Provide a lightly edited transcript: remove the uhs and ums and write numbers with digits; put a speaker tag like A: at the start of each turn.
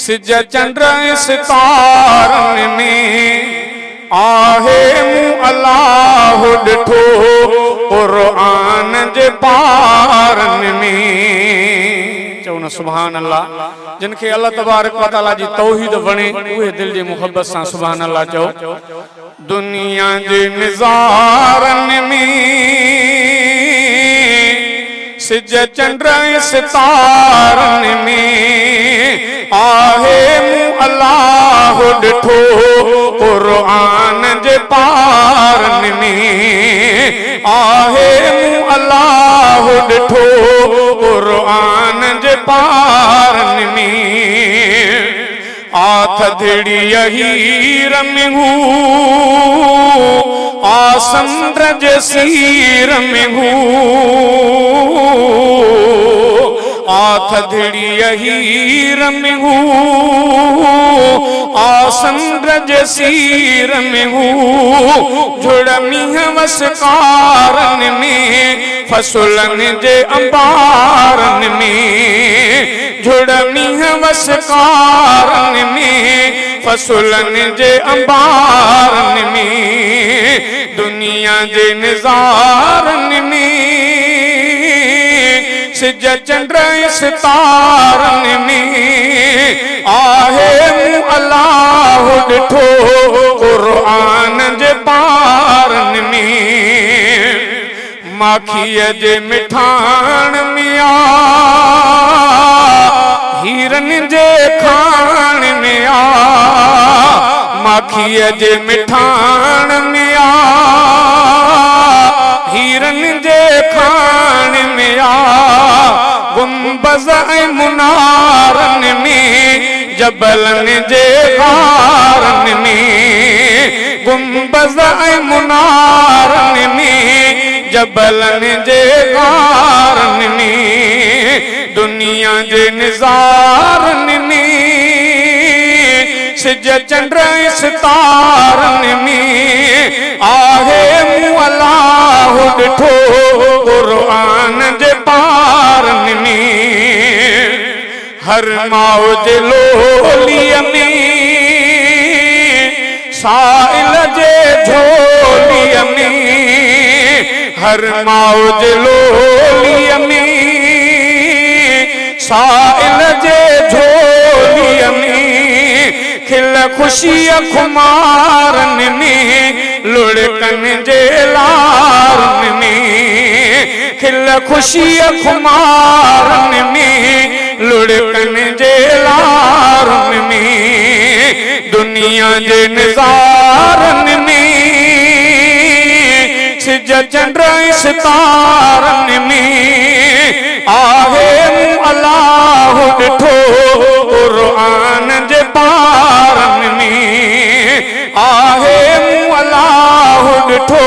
A: सिज चंड सितारन में आहे मूं अल्लाह ॾिठो क़ुरान जे पारन में। चओ न सुभान अल्लाह। जिनखे अल्लाह तबारक व तआला जी तौहीद वणे उहे दिल जी मुहब्बत सां सुभान अल्लाह चओ। दुनिया जे निज़ारन में सिज चंड सितारन में आहे मूं अल्लाह ॾिठो क़ुरान जे पारन में आहे मूं अल्लाह ॾिठो क़ुरान जे पारन में। आथधड़ी हीर में हूँ आसंद्र जे सीर में हूँ आथधड़ी हीर में हूँ आसंद्र जे सीर में हूँ जुड़ मीह वसकारन में फसुलन जे अंबारन में जुड़ मीह वसकारन में फसुलन जे अंबारन में। दुनिया जे निज़ारन में सिज चंड सितारन में आहे मूं अल्लाह ॾिठो क़ुरान जे पारन में। माखीअ जे मिठाण में आ हीरन जे खाण में आ माखीअ जे मिठाण में आ हीरन जे खाण में आ। गुंबज़ ऐं मुनारन में जबलन जे गारन में गुंबज़ ऐं मुनारन में जबलन जे गारन में। दुनिया जे निज़ारन में सिज चंड सितारन में आहे मूं अल्लाह ॾिठो क़ुरान जे पारन में। हर मौज लोलीअ में साइल जे झोलीअ में हर मौज लोलीअ में साइल जे झोलीअ में। खिल खुशीअ खुमारन में लुढ़कन जे लारन में खिल खुशीअ खुमारन में लुढ़कन जे लारन में। दुनिया जे निज़ारन में सिज चंड सितारन में आहे मूं अल्लाह ॾिठो क़ुरान जे पारन में आहे मूं अल्लाह ॾिठो